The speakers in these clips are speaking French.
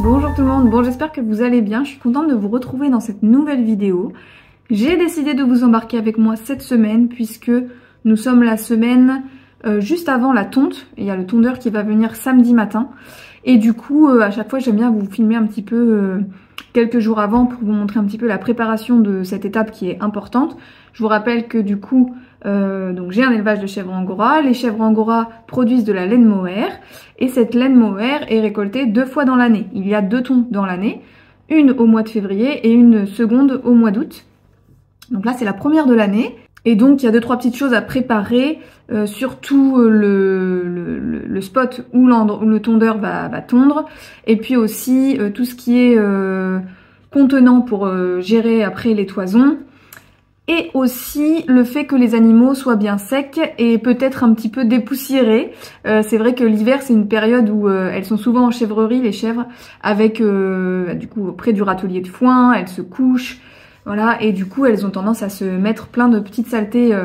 Bonjour tout le monde, bon j'espère que vous allez bien, je suis contente de vous retrouver dans cette nouvelle vidéo. J'ai décidé de vous embarquer avec moi cette semaine puisque nous sommes la semaine juste avant la tonte. Il y a le tondeur qui va venir samedi matin et du coup à chaque fois j'aime bien vous filmer un petit peu quelques jours avant pour vous montrer un petit peu la préparation de cette étape qui est importante. Je vous rappelle que du coup donc j'ai un élevage de chèvres angora. Les chèvres angora produisent de la laine mohair et cette laine mohair est récoltée 2 fois dans l'année. Il y a 2 tontes dans l'année, une au mois de février et une seconde au mois d'août. Donc là c'est la première de l'année et donc il y a 2-3 petites choses à préparer, surtout le spot où le tondeur va tondre et puis aussi tout ce qui est contenant pour gérer après les toisons. Et aussi le fait que les animaux soient bien secs et peut-être un petit peu dépoussiérés. C'est vrai que l'hiver c'est une période où elles sont souvent en chèvrerie, les chèvres, avec du coup près du râtelier de foin, elles se couchent, voilà, et du coup elles ont tendance à se mettre plein de petites saletés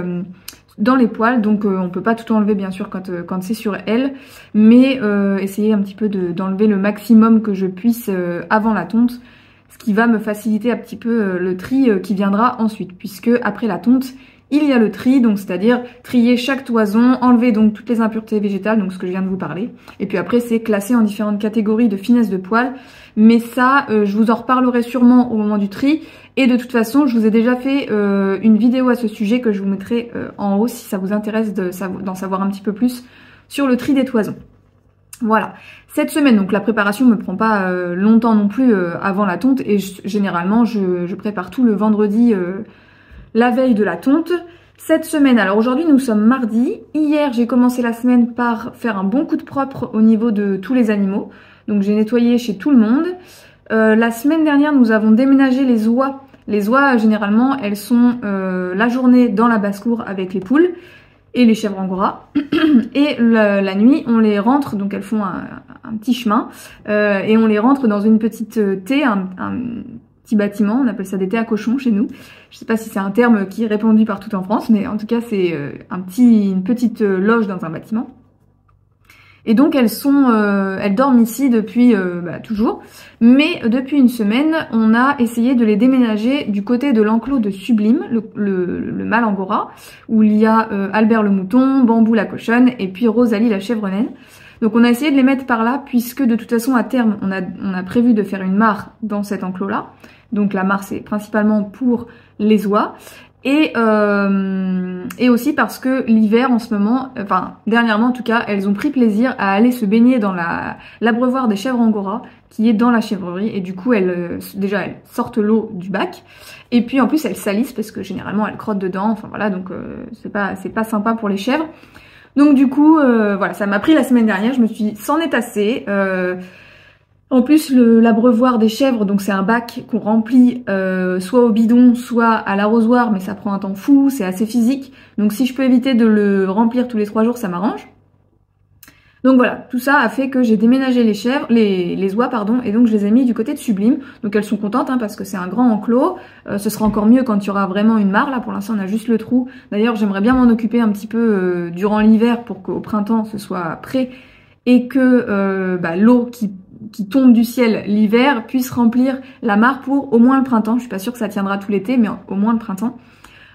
dans les poils, donc on peut pas tout enlever bien sûr quand c'est sur elles, mais essayer un petit peu d'enlever le maximum que je puisse avant la tonte. Ce qui va me faciliter un petit peu le tri qui viendra ensuite, puisque après la tonte, il y a le tri, donc c'est-à-dire trier chaque toison, enlever donc toutes les impuretés végétales, donc ce que je viens de vous parler, et puis après c'est classé en différentes catégories de finesse de poil, mais ça je vous en reparlerai sûrement au moment du tri, et de toute façon je vous ai déjà fait une vidéo à ce sujet que je vous mettrai en haut si ça vous intéresse d'en savoir un petit peu plus sur le tri des toisons. Voilà, cette semaine, donc la préparation me prend pas longtemps non plus avant la tonte et généralement je prépare tout le vendredi la veille de la tonte. Cette semaine, alors aujourd'hui nous sommes mardi, hier j'ai commencé la semaine par faire un bon coup de propre au niveau de tous les animaux, donc j'ai nettoyé chez tout le monde. La semaine dernière nous avons déménagé les oies. Les oies généralement elles sont la journée dans la basse-cour avec les poules et les chèvres angora, et la nuit on les rentre, donc elles font un petit chemin, et on les rentre dans une petite thé, un petit bâtiment, on appelle ça des thés à cochons chez nous. Je sais pas si c'est un terme qui est répandu partout en France, mais en tout cas c'est une petite loge dans un bâtiment. Et donc elles dorment ici depuis toujours, mais depuis une semaine, on a essayé de les déménager du côté de l'enclos de Sublime, le mâle angora, où il y a Albert le mouton, Bambou la cochonne et puis Rosalie la chèvre naine. Donc on a essayé de les mettre par là, puisque de toute façon à terme, on a prévu de faire une mare dans cet enclos-là. Donc la mare c'est principalement pour les oies. Et aussi parce que l'hiver en ce moment, enfin dernièrement en tout cas, elles ont pris plaisir à aller se baigner dans l'abreuvoir des chèvres angora qui est dans la chèvrerie, et du coup elles sortent l'eau du bac et puis en plus elles salissent parce que généralement elles crottent dedans, enfin voilà, donc c'est pas sympa pour les chèvres. Donc du coup voilà, ça m'a pris la semaine dernière, je me suis dit c'en est assez. En plus, l'abreuvoir des chèvres, donc c'est un bac qu'on remplit soit au bidon, soit à l'arrosoir, mais ça prend un temps fou, c'est assez physique. Donc si je peux éviter de le remplir tous les 3 jours, ça m'arrange. Donc voilà, tout ça a fait que j'ai déménagé les oies, pardon, et donc je les ai mis du côté de Sublime. Donc elles sont contentes parce que c'est un grand enclos. Ce sera encore mieux quand il y aura vraiment une mare. Là pour l'instant on a juste le trou. D'ailleurs j'aimerais bien m'en occuper un petit peu durant l'hiver pour qu'au printemps ce soit prêt et que l'eau qui tombe du ciel l'hiver puisse remplir la mare pour au moins le printemps. Je suis pas sûre que ça tiendra tout l'été, mais au moins le printemps.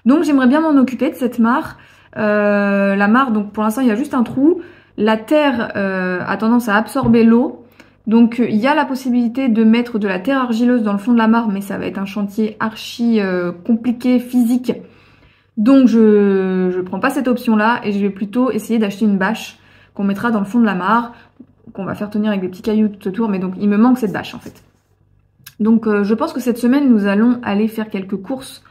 Donc j'aimerais bien m'en occuper de cette mare. La mare, donc pour l'instant il y a juste un trou. La terre a tendance à absorber l'eau. Donc il y a la possibilité de mettre de la terre argileuse dans le fond de la mare, mais ça va être un chantier archi compliqué, physique. Donc je prends pas cette option-là et je vais plutôt essayer d'acheter une bâche qu'on mettra dans le fond de la mare, qu'on va faire tenir avec des petits cailloux tout autour, mais donc il me manque cette bâche en fait. Donc je pense que cette semaine nous allons aller faire quelques courses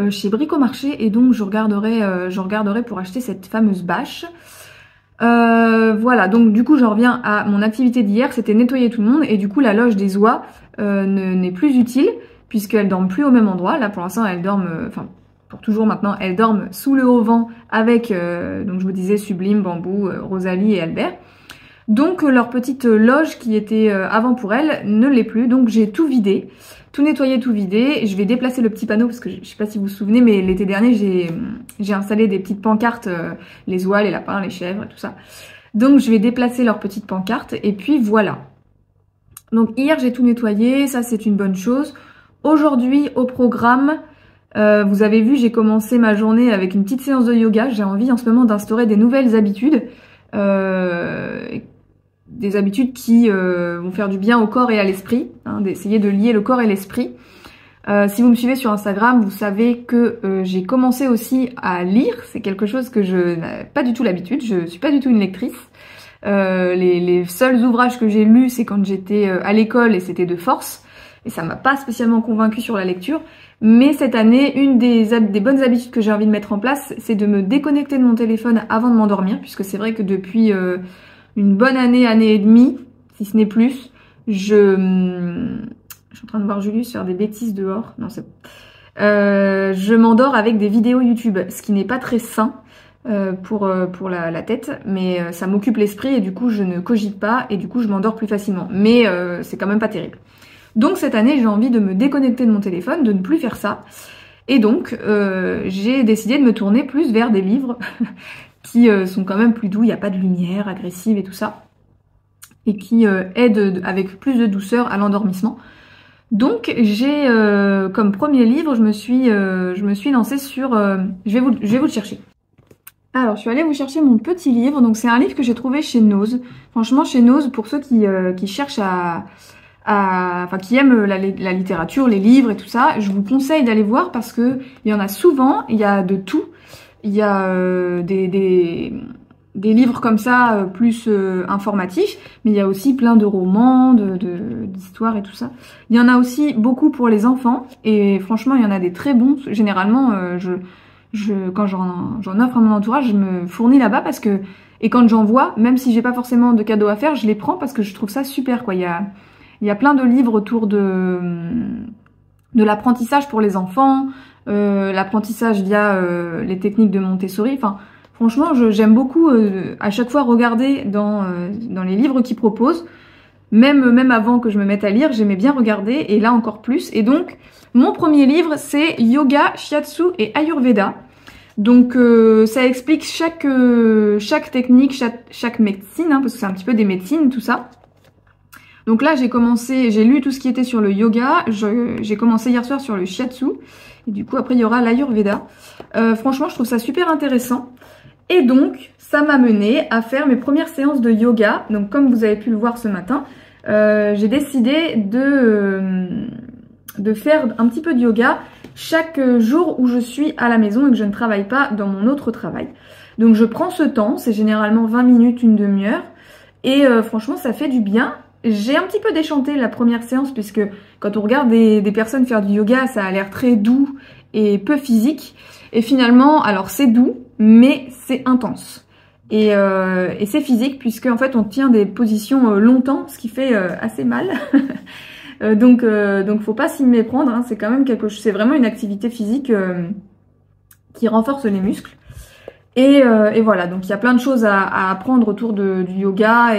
chez Bricomarché et donc je regarderai pour acheter cette fameuse bâche. Voilà, donc du coup j'en reviens à mon activité d'hier, c'était nettoyer tout le monde et du coup la loge des oies n'est plus utile puisqu'elles dorment plus au même endroit. Là pour l'instant elles dorment, pour toujours maintenant, elles dorment sous le haut vent avec, donc je vous disais Sublime, Bambou, Rosalie et Albert. Donc leur petite loge qui était avant pour elles ne l'est plus, donc j'ai tout vidé, tout nettoyé, tout vidé. Je vais déplacer le petit panneau parce que je sais pas si vous vous souvenez, mais l'été dernier j'ai installé des petites pancartes, les oies, les lapins, les chèvres et tout ça. Donc je vais déplacer leurs petites pancartes et puis voilà. Donc hier j'ai tout nettoyé, ça c'est une bonne chose. Aujourd'hui au programme, vous avez vu, j'ai commencé ma journée avec une petite séance de yoga. J'ai envie en ce moment d'instaurer des nouvelles habitudes, des habitudes qui vont faire du bien au corps et à l'esprit, hein, d'essayer de lier le corps et l'esprit. Si vous me suivez sur Instagram, vous savez que j'ai commencé aussi à lire. C'est quelque chose que je n'ai pas du tout l'habitude, je suis pas du tout une lectrice. Les seuls ouvrages que j'ai lus, c'est quand j'étais à l'école et c'était de force. Et ça m'a pas spécialement convaincue sur la lecture. Mais cette année, une des bonnes habitudes que j'ai envie de mettre en place, c'est de me déconnecter de mon téléphone avant de m'endormir. Puisque c'est vrai que depuis une bonne année et demie, si ce n'est plus, je suis en train de voir Julius faire des bêtises dehors. Non, c'est... je m'endors avec des vidéos YouTube, ce qui n'est pas très sain. Pour la tête, mais ça m'occupe l'esprit et du coup je ne cogite pas et du coup je m'endors plus facilement, mais c'est quand même pas terrible. Donc cette année j'ai envie de me déconnecter de mon téléphone, de ne plus faire ça, et donc j'ai décidé de me tourner plus vers des livres qui sont quand même plus doux, il n'y a pas de lumière agressive et tout ça, et qui aident avec plus de douceur à l'endormissement. Donc j'ai comme premier livre, je me suis lancée sur... je vais vous le chercher. Alors, je suis allée vous chercher mon petit livre. Donc, c'est un livre que j'ai trouvé chez Nose. Franchement, chez Nose, pour ceux qui cherchent enfin, qui aiment la littérature, les livres et tout ça, je vous conseille d'aller voir parce que il y en a souvent. Il y a de tout. Il y a des livres comme ça, plus informatifs, mais il y a aussi plein de romans, d'histoires et tout ça. Il y en a aussi beaucoup pour les enfants. Et franchement, il y en a des très bons. Généralement, quand j'en offre à mon entourage, je me fournis là-bas parce que, et quand j'en vois, même si j'ai pas forcément de cadeaux à faire, je les prends parce que je trouve ça super, quoi. Il y a plein de livres autour de l'apprentissage pour les enfants, l'apprentissage via les techniques de Montessori. Enfin, franchement, j'aime beaucoup à chaque fois regarder dans les livres qu'ils proposent. Même avant que je me mette à lire, j'aimais bien regarder, et là encore plus. Et donc, mon premier livre, c'est Yoga, Shiatsu et Ayurveda. Donc, ça explique chaque technique, chaque médecine, hein, parce que c'est un petit peu des médecines, tout ça. Donc là, j'ai lu tout ce qui était sur le yoga. J'ai commencé hier soir sur le Shiatsu. Et du coup, après, il y aura l'Ayurveda. Franchement, je trouve ça super intéressant. Et donc, ça m'a mené à faire mes premières séances de yoga. Donc, comme vous avez pu le voir ce matin, j'ai décidé de faire un petit peu de yoga chaque jour où je suis à la maison et que je ne travaille pas dans mon autre travail. Donc, je prends ce temps, c'est généralement 20 minutes, une demi-heure. Et franchement, ça fait du bien. J'ai un petit peu déchanté la première séance puisque quand on regarde des personnes faire du yoga, ça a l'air très doux et peu physique. Et finalement, alors c'est doux, mais c'est intense. Et c'est physique puisque en fait on tient des positions longtemps, ce qui fait assez mal. donc faut pas s'y méprendre, hein. C'est quand même quelque chose, c'est vraiment une activité physique qui renforce les muscles. Et voilà, donc il y a plein de choses à apprendre autour du yoga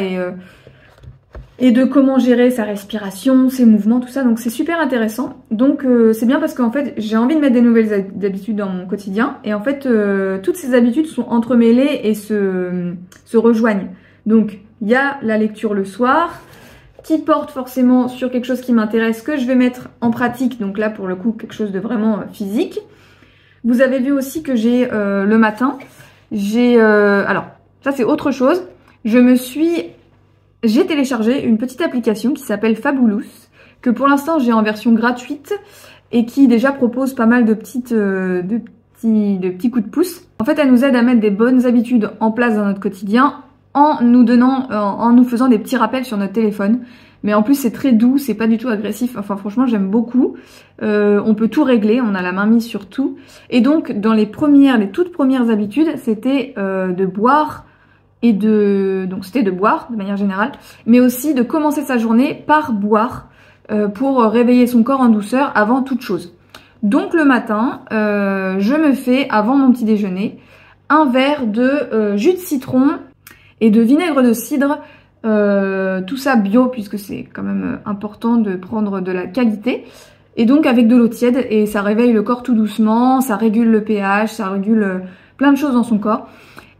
et de comment gérer sa respiration, ses mouvements, tout ça. Donc c'est super intéressant. Donc c'est bien parce qu'en fait j'ai envie de mettre des nouvelles habitudes dans mon quotidien. Et en fait toutes ces habitudes sont entremêlées et se rejoignent. Donc il y a la lecture le soir qui porte forcément sur quelque chose qui m'intéresse, que je vais mettre en pratique. Donc là pour le coup quelque chose de vraiment physique. Vous avez vu aussi que j'ai le matin, alors ça c'est autre chose. J'ai téléchargé une petite application qui s'appelle Fabulous, que pour l'instant j'ai en version gratuite et qui déjà propose pas mal de petits coups de pouce. En fait, elle nous aide à mettre des bonnes habitudes en place dans notre quotidien en nous faisant des petits rappels sur notre téléphone. Mais en plus c'est très doux, c'est pas du tout agressif. Enfin franchement j'aime beaucoup. On peut tout régler, on a la main mise sur tout. Et donc dans les toutes premières habitudes, c'était de boire. Donc c'était de boire de manière générale, mais aussi de commencer sa journée par boire pour réveiller son corps en douceur avant toute chose. Donc le matin, je me fais avant mon petit déjeuner un verre de jus de citron et de vinaigre de cidre, tout ça bio puisque c'est quand même important de prendre de la qualité. Et donc avec de l'eau tiède et ça réveille le corps tout doucement, ça régule le pH, ça régule plein de choses dans son corps.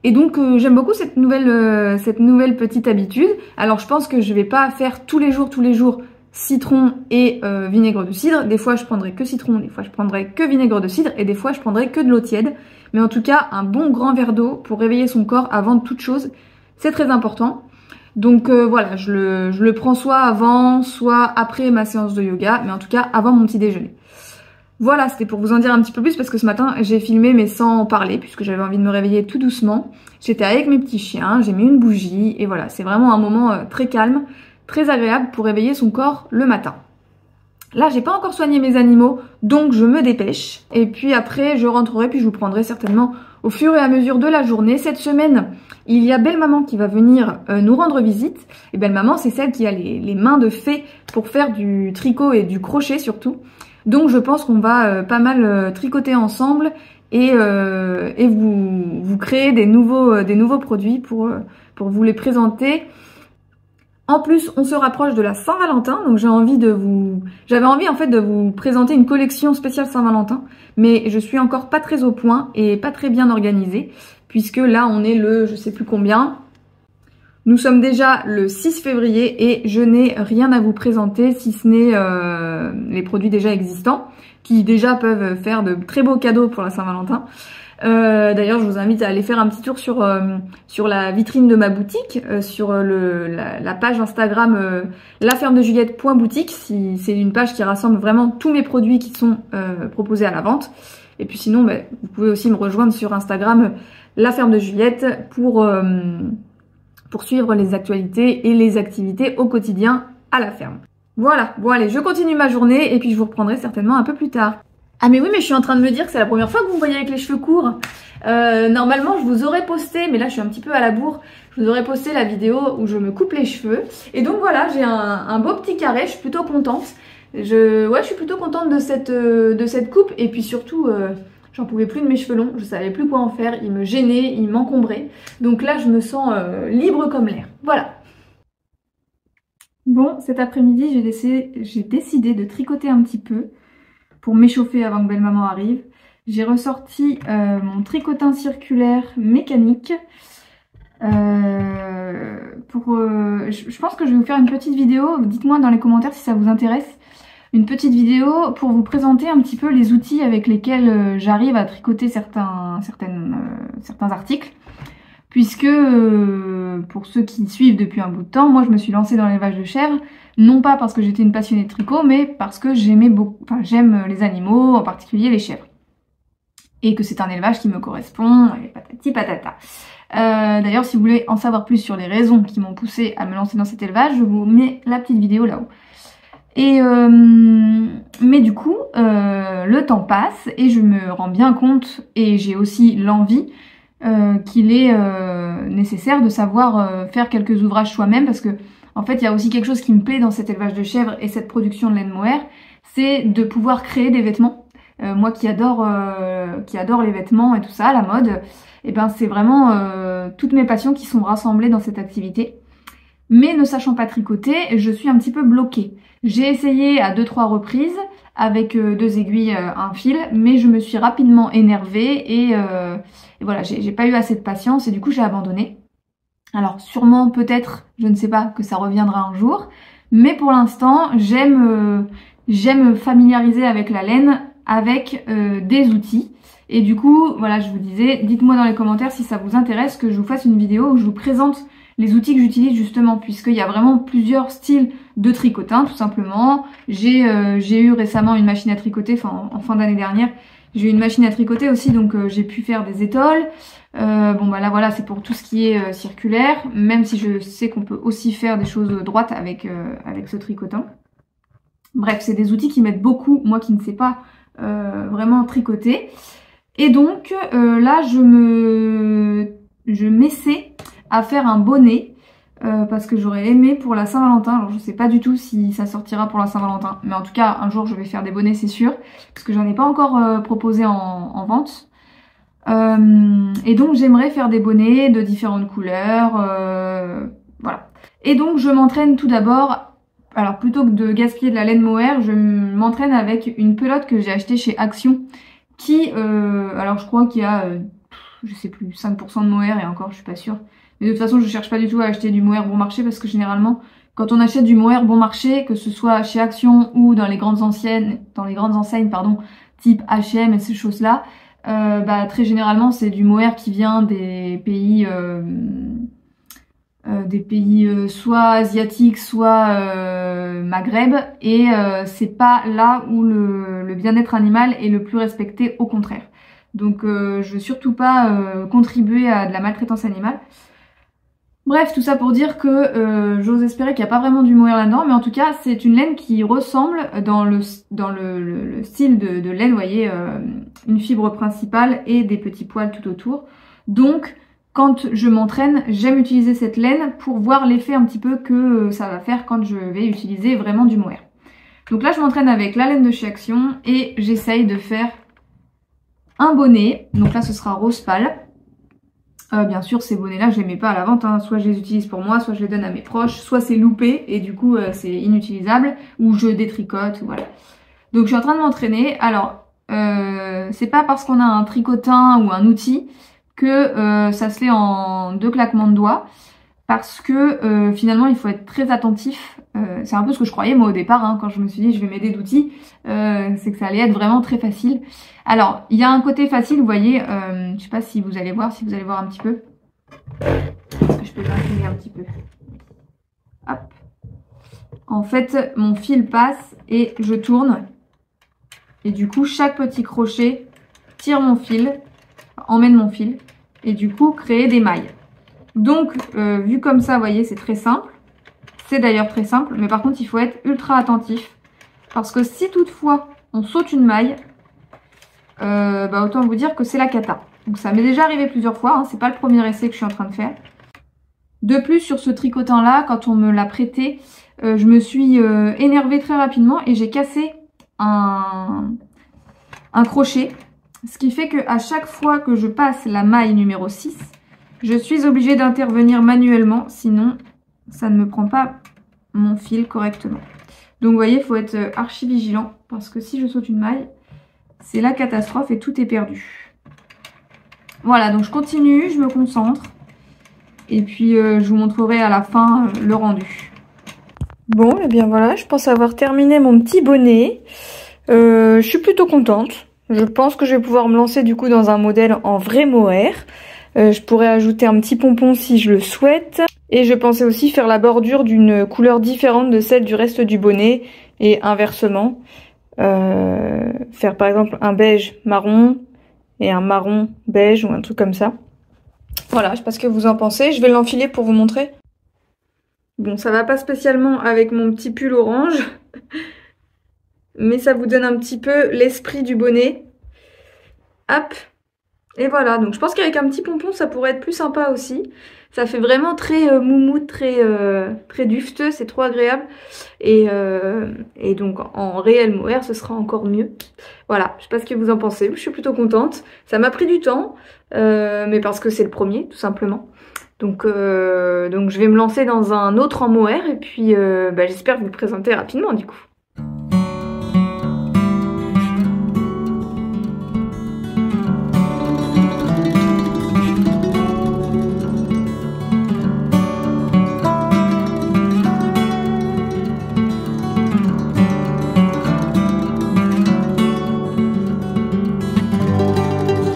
Et donc j'aime beaucoup cette nouvelle petite habitude. Alors je pense que je vais pas faire tous les jours citron et vinaigre de cidre. Des fois je prendrai que citron, des fois je prendrai que vinaigre de cidre et des fois je prendrai que de l'eau tiède. Mais en tout cas un bon grand verre d'eau pour réveiller son corps avant toute chose, c'est très important. Donc voilà, je le prends soit avant, soit après ma séance de yoga, mais en tout cas avant mon petit déjeuner. Voilà, c'était pour vous en dire un petit peu plus parce que ce matin j'ai filmé mais sans parler puisque j'avais envie de me réveiller tout doucement. J'étais avec mes petits chiens, j'ai mis une bougie et voilà, c'est vraiment un moment très calme, très agréable pour réveiller son corps le matin. Là, j'ai pas encore soigné mes animaux, donc je me dépêche. Et puis après, je rentrerai, puis je vous prendrai certainement au fur et à mesure de la journée. Cette semaine, il y a Belle Maman qui va venir nous rendre visite. Et Belle Maman, c'est celle qui a les mains de fée pour faire du tricot et du crochet surtout. Donc je pense qu'on va pas mal tricoter ensemble et vous créer des nouveaux produits pour vous les présenter. En plus, on se rapproche de la Saint-Valentin, donc j'avais envie en fait de vous présenter une collection spéciale Saint-Valentin, mais je suis encore pas très au point et pas très bien organisée, puisque là on est le je sais plus combien. Nous sommes déjà le 6 février et je n'ai rien à vous présenter si ce n'est les produits déjà existants, qui déjà peuvent faire de très beaux cadeaux pour la Saint-Valentin. D'ailleurs, je vous invite à aller faire un petit tour sur la vitrine de ma boutique, sur la page Instagram lafermedejuliette.boutique. Si c'est une page qui rassemble vraiment tous mes produits qui sont proposés à la vente. Et puis sinon, vous pouvez aussi me rejoindre sur Instagram La Ferme de Juliette pour suivre les actualités et les activités au quotidien à la ferme. Voilà, bon allez, je continue ma journée et puis je vous reprendrai certainement un peu plus tard. Ah mais oui, mais je suis en train de me dire que c'est la première fois que vous me voyez avec les cheveux courts. Normalement, je vous aurais posté, mais là je suis un petit peu à la bourre, je vous aurais posté la vidéo où je me coupe les cheveux. Et donc voilà, j'ai un beau petit carré, je suis plutôt contente. Je suis plutôt contente de cette coupe. Et puis surtout, j'en pouvais plus de mes cheveux longs, je savais plus quoi en faire, ils me gênaient, ils m'encombraient. Donc là, je me sens libre comme l'air. Voilà. Bon, cet après-midi, j'ai décidé de tricoter un petit peu pour m'échauffer avant que Belle Maman arrive. J'ai ressorti mon tricotin circulaire mécanique. Je pense que je vais vous faire une petite vidéo. Dites-moi dans les commentaires si ça vous intéresse. Une petite vidéo pour vous présenter un petit peu les outils avec lesquels j'arrive à tricoter certains articles. Puisque pour ceux qui suivent depuis un bout de temps, moi je me suis lancée dans l'élevage de chèvres, non pas parce que j'étais une passionnée de tricot, mais parce que j'aime les animaux, en particulier les chèvres. Et que c'est un élevage qui me correspond, et patati patata. D'ailleurs, si vous voulez en savoir plus sur les raisons qui m'ont poussée à me lancer dans cet élevage, je vous mets la petite vidéo là-haut. Mais du coup, le temps passe et je me rends bien compte, et j'ai aussi l'envie, qu'il est nécessaire de savoir faire quelques ouvrages soi-même, parce que en fait il y a aussi quelque chose qui me plaît dans cet élevage de chèvres et cette production de laine mohair, c'est de pouvoir créer des vêtements. Moi qui adore les vêtements et tout ça, la mode, et ben c'est vraiment toutes mes passions qui sont rassemblées dans cette activité. Mais ne sachant pas tricoter, je suis un petit peu bloquée. J'ai essayé à 2-3 reprises avec 2 aiguilles, un fil, mais je me suis rapidement énervée et voilà, j'ai pas eu assez de patience et du coup j'ai abandonné. Alors sûrement, peut-être, je ne sais pas, que ça reviendra un jour, mais pour l'instant j'aime me familiariser avec la laine, avec des outils. Et du coup, voilà, je vous disais, dites-moi dans les commentaires si ça vous intéresse que je vous fasse une vidéo où je vous présente les outils que j'utilise justement, puisqu'il y a vraiment plusieurs styles de tricotin, tout simplement. J'ai eu récemment une machine à tricoter, en fin d'année dernière, j'ai eu une machine à tricoter aussi, donc j'ai pu faire des étoles. Bon bah là voilà, c'est pour tout ce qui est circulaire, même si je sais qu'on peut aussi faire des choses droites avec ce tricotin. Bref, c'est des outils qui m'aident beaucoup, moi qui ne sais pas vraiment tricoter. Et donc là, je m'essaie à faire un bonnet parce que j'aurais aimé pour la Saint-Valentin. Alors je sais pas du tout si ça sortira pour la Saint-Valentin, mais en tout cas un jour je vais faire des bonnets, c'est sûr, parce que j'en ai pas encore proposé en vente. Et donc j'aimerais faire des bonnets de différentes couleurs, voilà. Et donc je m'entraîne tout d'abord. Alors plutôt que de gaspiller de la laine mohair, je m'entraîne avec une pelote que j'ai achetée chez Action, qui, alors je crois qu'il y a je sais plus, 5% de mohair et encore je suis pas sûre. Mais de toute façon je cherche pas du tout à acheter du mohair bon marché parce que généralement quand on achète du mohair bon marché, que ce soit chez Action ou dans les grandes enseignes, pardon, type H&M et ces choses-là, très généralement c'est du mohair qui vient des pays soit asiatiques, soit Maghreb, et c'est pas là où le bien-être animal est le plus respecté, au contraire. Donc je veux surtout pas contribuer à de la maltraitance animale. Bref, tout ça pour dire que j'ose espérer qu'il n'y a pas vraiment du mohair là-dedans, mais en tout cas c'est une laine qui ressemble dans le style de laine, vous voyez, une fibre principale et des petits poils tout autour. Donc quand je m'entraîne, j'aime utiliser cette laine pour voir l'effet un petit peu que ça va faire quand je vais utiliser vraiment du mohair. Donc là je m'entraîne avec la laine de chez Action et j'essaye de faire un bonnet. Donc là ce sera rose pâle. Bien sûr ces bonnets là je les mets pas à la vente, hein. Soit je les utilise pour moi, soit je les donne à mes proches, soit c'est loupé et du coup c'est inutilisable, ou je détricote, voilà. Donc je suis en train de m'entraîner. Alors c'est pas parce qu'on a un tricotin ou un outil que ça se fait en 2 claquements de doigts, parce que finalement il faut être très attentif. C'est un peu ce que je croyais moi au départ, hein, quand je me suis dit je vais m'aider d'outils, c'est que ça allait être vraiment très facile. Alors il y a un côté facile, vous voyez, je sais pas si vous allez voir, un petit peu. Est-ce que je peux m'incliner un petit peu? Hop. En fait mon fil passe et je tourne, et du coup chaque petit crochet tire mon fil, emmène mon fil, et du coup créer des mailles. Donc vu comme ça, vous voyez, c'est très simple. C'est d'ailleurs très simple, mais par contre il faut être ultra attentif, parce que si toutefois on saute une maille, autant vous dire que c'est la cata. Donc ça m'est déjà arrivé plusieurs fois, hein, c'est pas le premier essai que je suis en train de faire. De plus, sur ce tricotin là, quand on me l'a prêté, je me suis énervée très rapidement et j'ai cassé un crochet. Ce qui fait que à chaque fois que je passe la maille numéro 6, je suis obligée d'intervenir manuellement, sinon ça ne me prend pas mon fil correctement. Donc vous voyez, il faut être archi vigilant, parce que si je saute une maille, c'est la catastrophe et tout est perdu. Voilà, donc je continue, je me concentre, et puis je vous montrerai à la fin le rendu. Bon, et bien voilà, je pense avoir terminé mon petit bonnet. Je suis plutôt contente. Je pense que je vais pouvoir me lancer du coup dans un modèle en vrai mohair. Je pourrais ajouter un petit pompon si je le souhaite. Et je pensais aussi faire la bordure d'une couleur différente de celle du reste du bonnet. Et inversement, faire par exemple un beige marron et un marron beige ou un truc comme ça. Voilà, je sais pas ce que vous en pensez. Je vais l'enfiler pour vous montrer. Bon, ça va pas spécialement avec mon petit pull orange. Mais ça vous donne un petit peu l'esprit du bonnet. Hop. Et voilà, donc je pense qu'avec un petit pompon ça pourrait être plus sympa aussi. Ça fait vraiment très moumoute, très dufteux, c'est trop agréable. Et donc en réel mohair ce sera encore mieux. Voilà, je sais pas ce que vous en pensez, je suis plutôt contente. Ça m'a pris du temps, mais parce que c'est le premier tout simplement. Donc je vais me lancer dans un autre en mohair et puis j'espère vous le présenter rapidement du coup.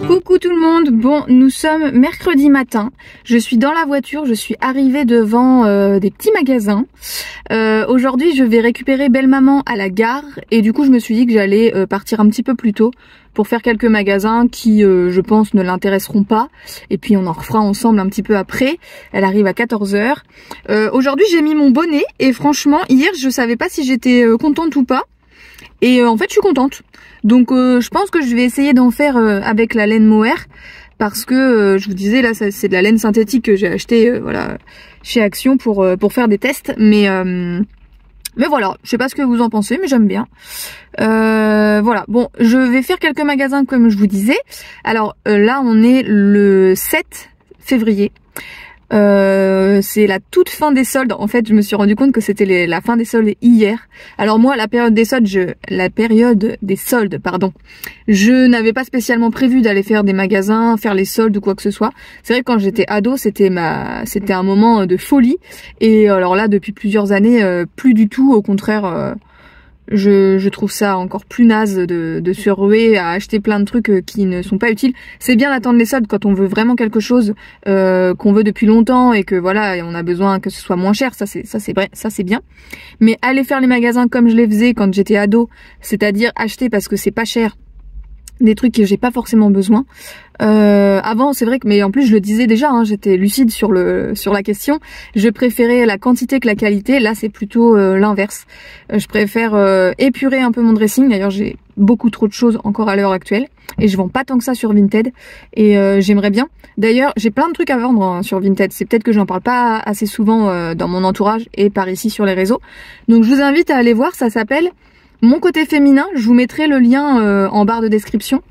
Coucou tout le monde, bon nous sommes mercredi matin, je suis dans la voiture, je suis arrivée devant des petits magasins. Aujourd'hui je vais récupérer belle maman à la gare et du coup je me suis dit que j'allais partir un petit peu plus tôt pour faire quelques magasins qui je pense ne l'intéresseront pas, et puis on en refera ensemble un petit peu après. Elle arrive à 14 h. Aujourd'hui j'ai mis mon bonnet et franchement hier je savais pas si j'étais contente ou pas. Et en fait je suis contente. Donc je pense que je vais essayer d'en faire avec la laine mohair, parce que je vous disais là c'est de la laine synthétique que j'ai acheté voilà chez Action pour faire des tests, mais voilà, je sais pas ce que vous en pensez mais j'aime bien. Voilà, bon je vais faire quelques magasins comme je vous disais. Alors là on est le 7 février. C'est la toute fin des soldes. En fait, je me suis rendu compte que c'était la fin des soldes hier. Alors moi, la période des soldes, pardon, je n'avais pas spécialement prévu d'aller faire des magasins, faire les soldes ou quoi que ce soit. C'est vrai que quand j'étais ado, c'était un moment de folie. Et alors là, depuis plusieurs années, plus du tout. Au contraire, je trouve ça encore plus naze de se ruer à acheter plein de trucs qui ne sont pas utiles. C'est bien d'attendre les soldes quand on veut vraiment quelque chose qu'on veut depuis longtemps et que voilà, on a besoin que ce soit moins cher, ça c'est bien. Mais aller faire les magasins comme je les faisais quand j'étais ado, c'est-à-dire acheter parce que c'est pas cher, des trucs que j'ai pas forcément besoin. Avant, c'est vrai que, mais en plus je le disais déjà, hein, j'étais lucide sur la question. Je préférais la quantité que la qualité. Là, c'est plutôt l'inverse. Je préfère épurer un peu mon dressing. D'ailleurs, j'ai beaucoup trop de choses encore à l'heure actuelle et je vends pas tant que ça sur Vinted. Et j'aimerais bien. D'ailleurs, j'ai plein de trucs à vendre hein, sur Vinted. C'est peut-être que j'en parle pas assez souvent dans mon entourage et par ici sur les réseaux. Donc, je vous invite à aller voir. Ça s'appelle Mon Côté Féminin. Je vous mettrai le lien en barre de description.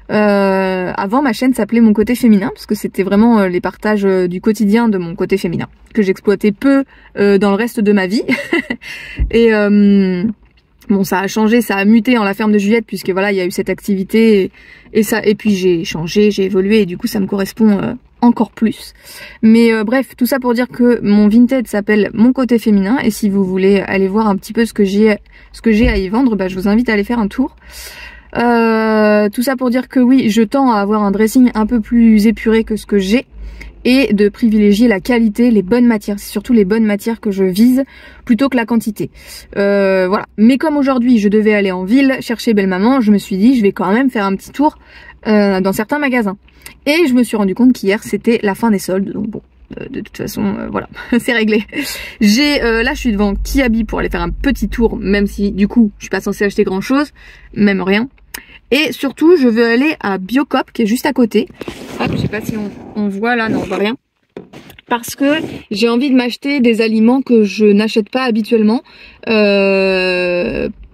Avant, ma chaîne s'appelait Mon Côté Féminin parce que c'était vraiment les partages du quotidien de mon côté féminin que j'exploitais peu dans le reste de ma vie. Et bon, ça a changé, ça a muté en la ferme de Juliette puisque voilà, il y a eu cette activité et puis j'ai changé, j'ai évolué et du coup ça me correspond encore plus. Mais bref, tout ça pour dire que mon Vinted s'appelle Mon Côté Féminin et si vous voulez aller voir un petit peu ce que j'ai à y vendre, bah, je vous invite à aller faire un tour. Tout ça pour dire que oui, je tends à avoir un dressing un peu plus épuré que ce que j'ai et de privilégier la qualité, les bonnes matières. C'est surtout les bonnes matières que je vise plutôt que la quantité. Voilà. Mais comme aujourd'hui je devais aller en ville chercher belle maman, je me suis dit je vais quand même faire un petit tour dans certains magasins. Et je me suis rendu compte qu'hier c'était la fin des soldes, donc bon. De toute façon, voilà, c'est réglé. Là, je suis devant Kiabi pour aller faire un petit tour, même si du coup, je suis pas censée acheter grand chose, même rien. Et surtout, je veux aller à Biocop, qui est juste à côté. Hop, je sais pas si on voit là, non, on voit rien. Parce que j'ai envie de m'acheter des aliments que je n'achète pas habituellement.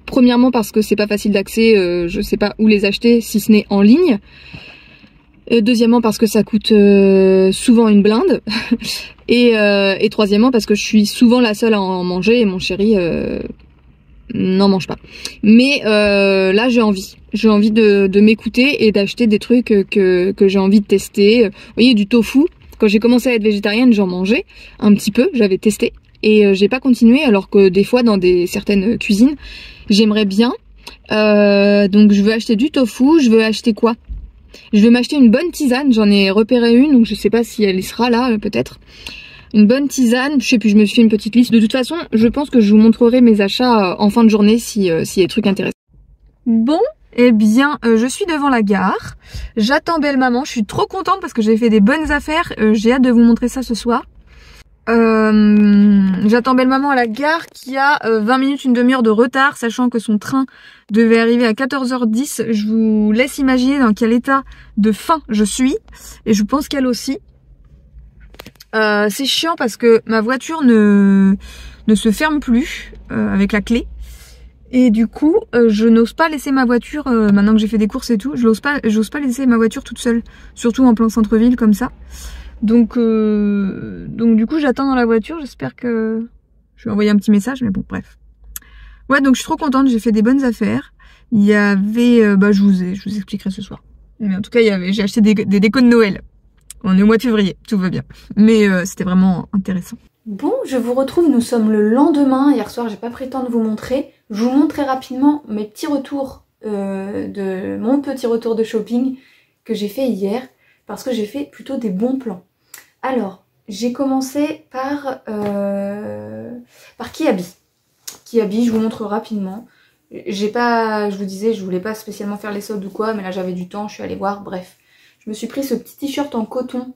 Premièrement parce que c'est pas facile d'accès, je sais pas où les acheter si ce n'est en ligne. Deuxièmement parce que ça coûte souvent une blinde. Et troisièmement parce que je suis souvent la seule à en manger et mon chéri n'en mange pas. Mais là j'ai envie de m'écouter et d'acheter des trucs que j'ai envie de tester. Vous voyez, du tofu. Quand j'ai commencé à être végétarienne, j'en mangeais un petit peu, j'avais testé. Et j'ai pas continué alors que des fois dans certaines cuisines, j'aimerais bien. Donc je veux acheter du tofu, je veux acheter quoi? Je vais m'acheter une bonne tisane, j'en ai repéré une, donc je sais pas si elle y sera là, peut-être. Une bonne tisane, je sais plus, je me suis fait une petite liste. De toute façon, je pense que je vous montrerai mes achats en fin de journée s'il y a des trucs intéressants. Bon, eh bien, je suis devant la gare. J'attends belle maman, je suis trop contente parce que j'ai fait des bonnes affaires. J'ai hâte de vous montrer ça ce soir. J'attends belle maman à la gare qui a 20 minutes, une demi-heure de retard, sachant que son train devait arriver à 14h10. Je vous laisse imaginer dans quel état de faim je suis. Et je pense qu'elle aussi. C'est chiant parce que ma voiture ne se ferme plus avec la clé. Et du coup, je n'ose pas laisser ma voiture, maintenant que j'ai fait des courses et tout, j'ose pas laisser ma voiture toute seule. Surtout en plein centre-ville comme ça. Donc du coup j'attends dans la voiture, j'espère que je vais envoyer un petit message, mais bon bref. Ouais, donc je suis trop contente, j'ai fait des bonnes affaires. Il y avait, je vous expliquerai ce soir. Mais en tout cas j'ai acheté des décos de Noël. On est au mois de février, tout va bien. Mais c'était vraiment intéressant. Bon, je vous retrouve, nous sommes le lendemain. Hier soir j'ai pas pris le temps de vous montrer. Je vous montre très rapidement mes petits retours mon petit retour de shopping que j'ai fait hier. Parce que j'ai fait plutôt des bons plans. Alors, j'ai commencé par Kiabi. Kiabi, je vous montre rapidement. Je vous disais, je voulais pas spécialement faire les soldes ou quoi, mais là j'avais du temps, je suis allée voir, bref. Je me suis pris ce petit t-shirt en coton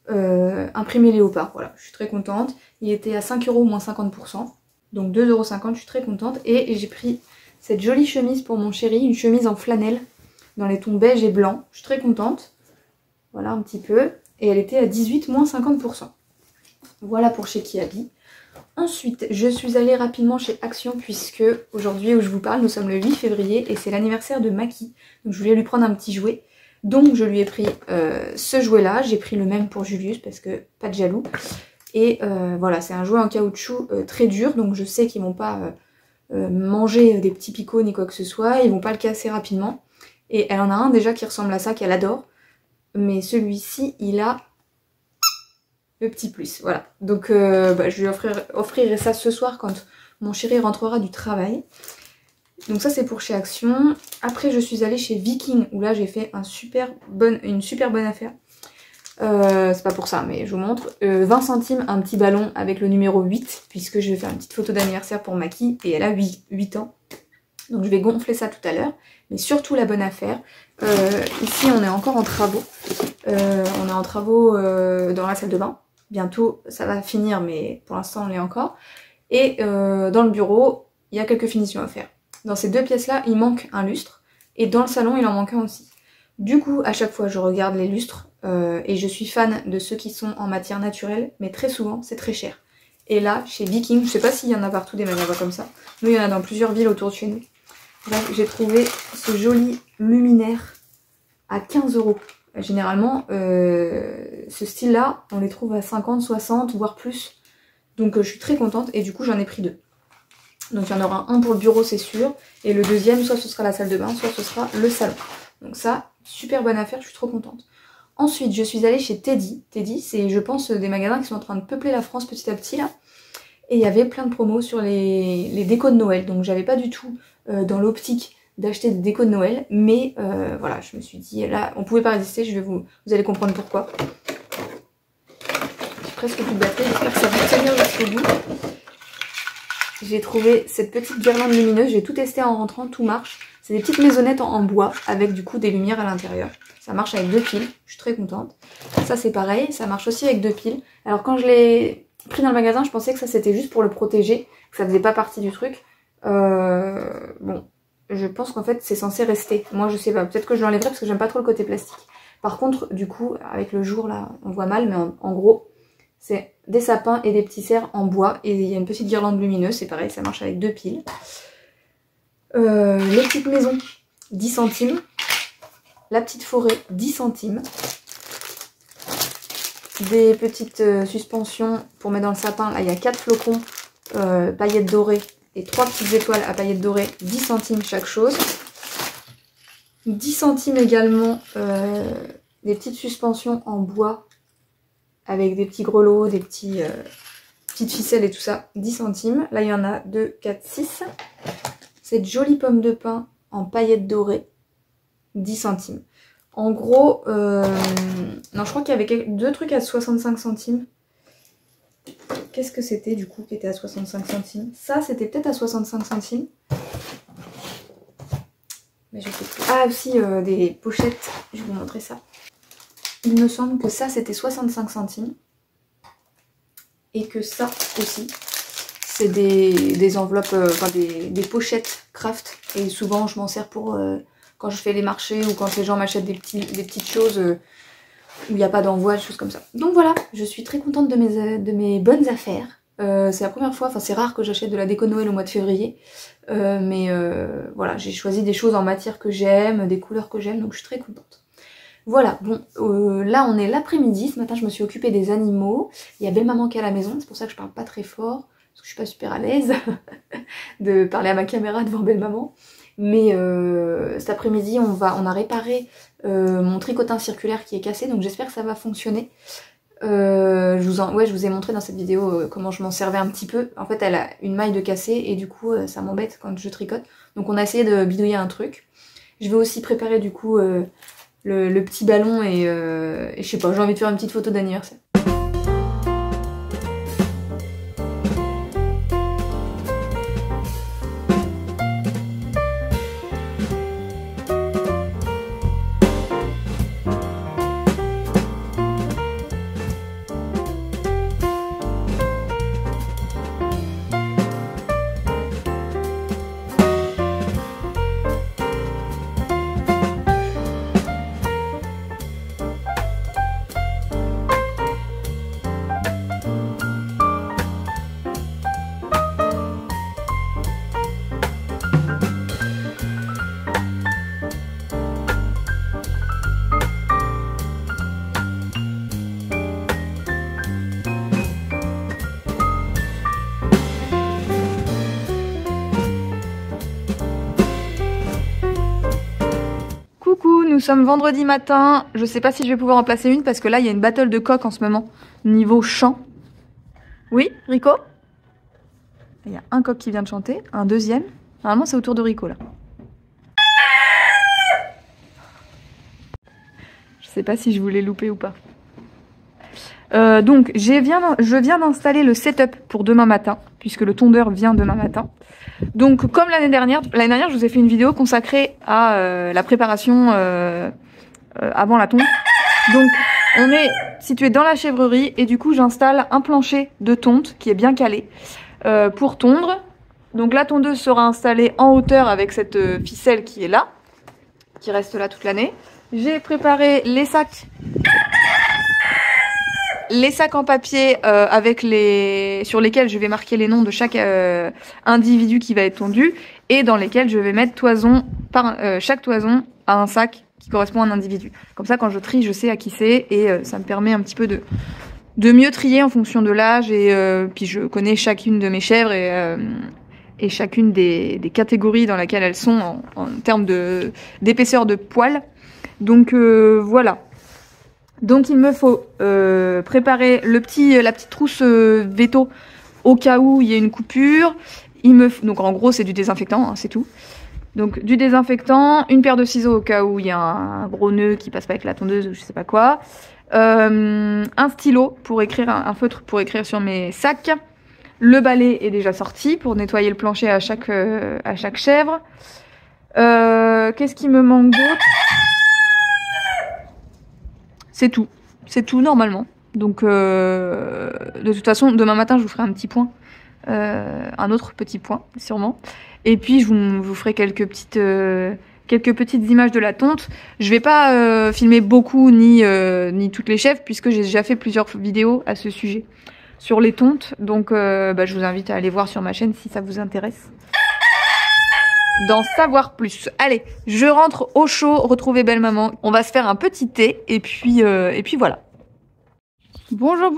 imprimé léopard, voilà, je suis très contente. Il était à 5 € moins 50%, donc 2,50 €, je suis très contente. Et j'ai pris cette jolie chemise pour mon chéri, une chemise en flanelle, dans les tons beige et blanc, je suis très contente. Voilà un petit peu. Et elle était à 18 moins 50%. Voilà pour chez Kiabi. Ensuite, je suis allée rapidement chez Action puisque aujourd'hui où je vous parle, nous sommes le 8 février et c'est l'anniversaire de Maki. Donc je voulais lui prendre un petit jouet. Donc je lui ai pris ce jouet là, j'ai pris le même pour Julius parce que pas de jaloux. Et voilà, c'est un jouet en caoutchouc très dur, donc je sais qu'ils vont pas manger des petits picots ni quoi que ce soit, ils vont pas le casser rapidement. Et elle en a un déjà qui ressemble à ça, qu'elle adore. Mais celui-ci, il a le petit plus, voilà. Donc je lui offrirai ça ce soir quand mon chéri rentrera du travail. Donc ça c'est pour chez Action. Après je suis allée chez Viking où là j'ai fait une super bonne affaire. C'est pas pour ça mais je vous montre. 20 centimes un petit ballon avec le numéro 8 puisque je vais faire une petite photo d'anniversaire pour Maki et elle a 8 ans. Donc je vais gonfler ça tout à l'heure. Mais surtout la bonne affaire. Ici on est encore en travaux. On est en travaux dans la salle de bain. Bientôt ça va finir mais pour l'instant on l'est encore. Et dans le bureau il y a quelques finitions à faire. Dans ces deux pièces là il manque un lustre. Et dans le salon il en manque un aussi. Du coup à chaque fois je regarde les lustres. Et je suis fan de ceux qui sont en matière naturelle. Mais très souvent c'est très cher. Et là chez Viking, je sais pas s'il y en a partout des magasins comme ça. Nous il y en a dans plusieurs villes autour de chez nous. Là j'ai trouvé ce joli luminaire à 15 €. Généralement, ce style-là, on les trouve à 50, 60, voire plus. Donc je suis très contente et du coup j'en ai pris 2. Donc il y en aura un pour le bureau c'est sûr. Et le deuxième, soit ce sera la salle de bain, soit ce sera le salon. Donc ça, super bonne affaire, je suis trop contente. Ensuite, je suis allée chez Teddy. Teddy, c'est je pense des magasins qui sont en train de peupler la France petit à petit là. Et il y avait plein de promos sur les décos de Noël. Donc j'avais pas du tout dans l'optique d'acheter des décos de Noël, mais voilà, je me suis dit, là, on pouvait pas résister, vous allez comprendre pourquoi. J'ai presque plus de batterie, j'espère que ça va tenir jusqu'au bout. J'ai trouvé cette petite guirlande lumineuse, j'ai tout testé en rentrant, tout marche. C'est des petites maisonnettes en bois, avec du coup des lumières à l'intérieur. Ça marche avec 2 piles, je suis très contente. Ça c'est pareil, ça marche aussi avec 2 piles. Alors quand je l'ai pris dans le magasin, je pensais que ça c'était juste pour le protéger, que ça faisait pas partie du truc. Bon... Je pense qu'en fait c'est censé rester. Moi je sais pas, peut-être que je l'enlèverai parce que j'aime pas trop le côté plastique. Par contre du coup avec le jour là on voit mal mais en gros c'est des sapins et des petits cerfs en bois. Et il y a une petite guirlande lumineuse, c'est pareil, ça marche avec 2 piles. Les petites maisons 10 centimes. La petite forêt 10 centimes. Des petites suspensions pour mettre dans le sapin. Là il y a 4 flocons paillettes dorées. Et 3 petites étoiles à paillettes dorées, 10 centimes chaque chose. 10 centimes également, des petites suspensions en bois avec des petits grelots, des petites ficelles et tout ça, 10 centimes. Là, il y en a 2, 4, 6. Cette jolie pomme de pin en paillettes dorées, 10 centimes. En gros, non, je crois qu'il y avait 2 trucs à 65 centimes. Qu'est-ce que c'était du coup qui était à 65 centimes? Ça c'était peut-être à 65 centimes. Mais je sais plus. Ah aussi des pochettes, je vais vous montrer ça. Il me semble que ça c'était 65 centimes. Et que ça aussi. C'est des enveloppes, enfin des pochettes craft. Et souvent je m'en sers pour quand je fais les marchés ou quand les gens m'achètent des petites choses... où il n'y a pas d'envoi, des choses comme ça. Donc voilà, je suis très contente de mes bonnes affaires. C'est la première fois, enfin c'est rare que j'achète de la déco Noël au mois de février. Mais voilà, j'ai choisi des choses en matière que j'aime, des couleurs que j'aime, donc je suis très contente. Voilà, bon, là on est l'après-midi, ce matin je me suis occupée des animaux. Il y a belle-maman qui est à la maison, c'est pour ça que je parle pas très fort, parce que je suis pas super à l'aise de parler à ma caméra devant belle-maman. Mais cet après-midi on a réparé mon tricotin circulaire qui est cassé, donc j'espère que ça va fonctionner. Je vous ai montré dans cette vidéo comment je m'en servais un petit peu. En fait elle a une maille de cassé et du coup ça m'embête quand je tricote. Donc on a essayé de bidouiller un truc. Je vais aussi préparer du coup le petit ballon et je sais pas, j'ai envie de faire une petite photo d'anniversaire. nous sommes vendredi matin. Je sais pas si je vais pouvoir en placer une parce que là, il y a une battle de coq en ce moment. Niveau chant. Oui, Rico? Il y a un coq qui vient de chanter, un deuxième. Normalement, c'est au tour de Rico, là. Je sais pas si je voulais louper ou pas. Donc, je viens d'installer le setup pour demain matin, puisque le tondeur vient demain matin. Donc, comme l'année dernière, je vous ai fait une vidéo consacrée à la préparation avant la tonte. Donc, on est situé dans la chèvrerie et du coup, j'installe un plancher de tonte qui est bien calé pour tondre. Donc, la tondeuse sera installée en hauteur avec cette ficelle qui est là, qui reste là toute l'année. J'ai préparé les sacs en papier sur lesquels je vais marquer les noms de chaque individu qui va être tondu et dans lesquels je vais mettre chaque toison à un sac qui correspond à un individu. Comme ça, quand je trie, je sais à qui c'est et ça me permet un petit peu de mieux trier en fonction de l'âge et puis je connais chacune de mes chèvres et chacune des catégories dans lesquelles elles sont en termes d'épaisseur de poils. Donc voilà. Donc il me faut préparer la petite trousse Veto au cas où il y a une coupure. Donc en gros c'est du désinfectant, hein, c'est tout. Donc du désinfectant, une paire de ciseaux au cas où il y a un gros nœud qui passe pas avec la tondeuse ou je sais pas quoi. Un stylo pour écrire, un feutre pour écrire sur mes sacs. Le balai est déjà sorti pour nettoyer le plancher à chaque chèvre. Qu'est-ce qui me manque d'autre? C'est tout normalement. Donc de toute façon, demain matin, je vous ferai un petit point, un autre petit point sûrement. Et puis je vous ferai quelques petites images de la tonte. Je vais pas filmer beaucoup ni toutes les chèvres puisque j'ai déjà fait plusieurs vidéos à ce sujet sur les tontes. Donc je vous invite à aller voir sur ma chaîne si ça vous intéresse d'en savoir plus. Allez, je rentre au chaud, retrouver belle maman. On va se faire un petit thé et puis voilà. Bonjour.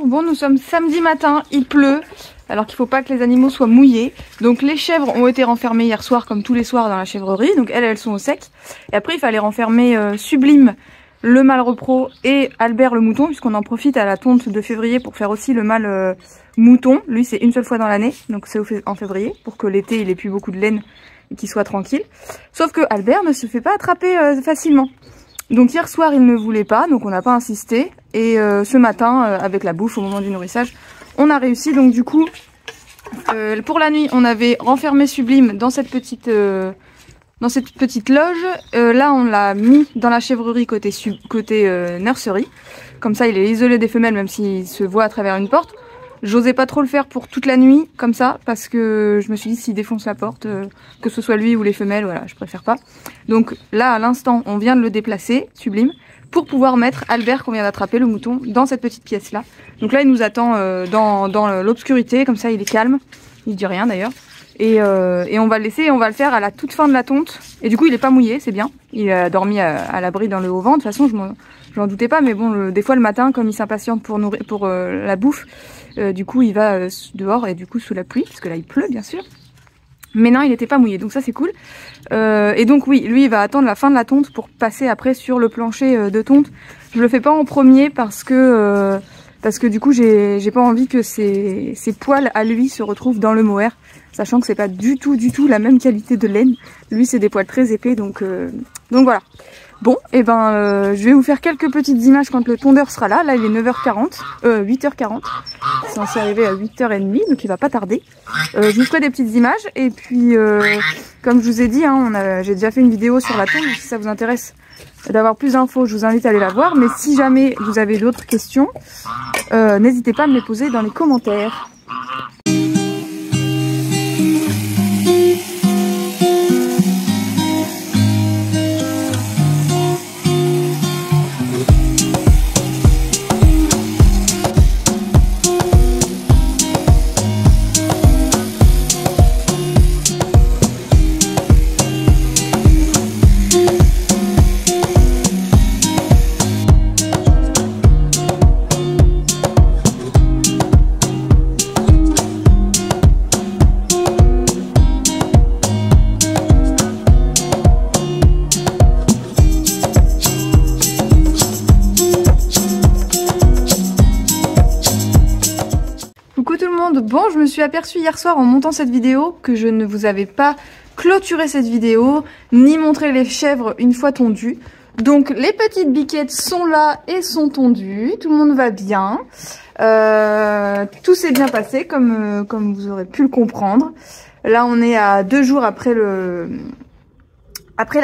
Bon, nous sommes samedi matin, il pleut, alors qu'il faut pas que les animaux soient mouillés. Donc les chèvres ont été renfermées hier soir comme tous les soirs dans la chèvrerie. Donc elles sont au sec. Et après il fallait renfermer Sublime, le mâle repro et Albert le mouton, puisqu'on en profite à la tonte de février pour faire aussi le mâle mouton. Lui c'est une seule fois dans l'année, donc c'est en février, pour que l'été il ait plus beaucoup de laine et qu'il soit tranquille. Sauf que Albert ne se fait pas attraper facilement. Donc hier soir il ne voulait pas, donc on n'a pas insisté. Et ce matin, avec la bouffe au moment du nourrissage, on a réussi. Donc du coup, pour la nuit, on avait renfermé Sublime dans cette petite loge. Là, on l'a mis dans la chèvrerie côté nursery. Comme ça, il est isolé des femelles, même s'il se voit à travers une porte. J'osais pas trop le faire pour toute la nuit, comme ça, parce que je me suis dit, s'il défonce la porte, que ce soit lui ou les femelles, voilà, je préfère pas. Donc là, à l'instant, on vient de le déplacer, Sublime, pour pouvoir mettre Albert, qu'on vient d'attraper, le mouton, dans cette petite pièce-là. Donc là, il nous attend dans l'obscurité, comme ça, il est calme. Il dit rien, d'ailleurs. Et on va le laisser et on va le faire à la toute fin de la tonte. Et du coup, il est pas mouillé, c'est bien. Il a dormi à l'abri dans le haut vent. De toute façon, je m'en doutais pas, mais bon, des fois le matin, comme il s'impatiente pour la bouffe, du coup, il va dehors et du coup sous la pluie, parce que là, il pleut, bien sûr. Mais non, il n'était pas mouillé, donc ça c'est cool. Et donc oui, lui il va attendre la fin de la tonte pour passer après sur le plancher de tonte. Je le fais pas en premier parce que du coup j'ai pas envie que ses poils à lui se retrouvent dans le mohair, sachant que c'est pas du tout la même qualité de laine. Lui c'est des poils très épais, donc voilà. Bon, et je vais vous faire quelques petites images quand le tondeur sera là. Là il est 8h40. C'est censé arriver à 8h30, donc il va pas tarder. Je vous ferai des petites images et puis comme je vous ai dit, hein, j'ai déjà fait une vidéo sur la tonte. Si ça vous intéresse d'avoir plus d'infos, je vous invite à aller la voir. Mais si jamais vous avez d'autres questions, n'hésitez pas à me les poser dans les commentaires. Bon, je me suis aperçue hier soir en montant cette vidéo que je ne vous avais pas clôturé cette vidéo, ni montré les chèvres une fois tondues. Donc les petites biquettes sont là et sont tondues, tout le monde va bien. Tout s'est bien passé comme vous aurez pu le comprendre. Là on est à 2 jours après la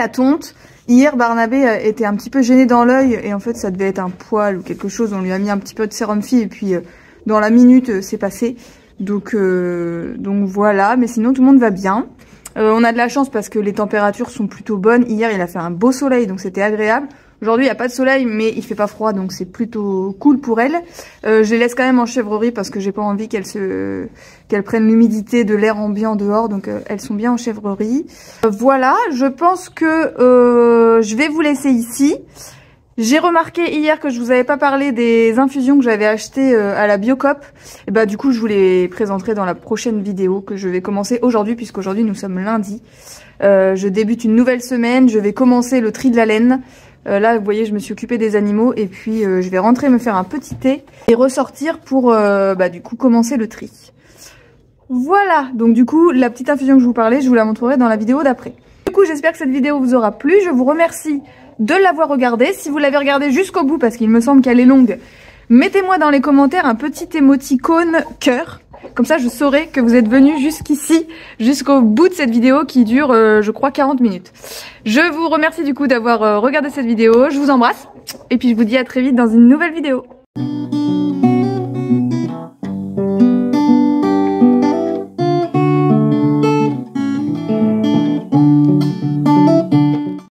tonte. Hier Barnabé était un petit peu gêné dans l'œil et en fait ça devait être un poil ou quelque chose. On lui a mis un petit peu de sérum fille et puis dans la minute c'est passé. Donc voilà, mais sinon tout le monde va bien. On a de la chance parce que les températures sont plutôt bonnes. Hier il a fait un beau soleil donc c'était agréable. Aujourd'hui il n'y a pas de soleil mais il fait pas froid donc c'est plutôt cool pour elle. Je les laisse quand même en chèvrerie parce que j'ai pas envie qu'elles prennent l'humidité de l'air ambiant dehors, donc elles sont bien en chèvrerie. Voilà, je pense que je vais vous laisser ici. J'ai remarqué hier que je vous avais pas parlé des infusions que j'avais achetées à la Biocoop. Et bah du coup je vous les présenterai dans la prochaine vidéo que je vais commencer aujourd'hui puisqu'aujourd'hui nous sommes lundi. Je débute une nouvelle semaine, je vais commencer le tri de la laine. Là vous voyez je me suis occupée des animaux et puis je vais rentrer me faire un petit thé et ressortir pour du coup commencer le tri. Voilà, donc du coup la petite infusion que je vous parlais je vous la montrerai dans la vidéo d'après. Du coup j'espère que cette vidéo vous aura plu, je vous remercie de l'avoir regardée. Si vous l'avez regardée jusqu'au bout parce qu'il me semble qu'elle est longue, mettez-moi dans les commentaires un petit émoticône cœur. Comme ça je saurai que vous êtes venus jusqu'ici, jusqu'au bout de cette vidéo qui dure je crois 40 minutes. Je vous remercie du coup d'avoir regardé cette vidéo, je vous embrasse et puis je vous dis à très vite dans une nouvelle vidéo.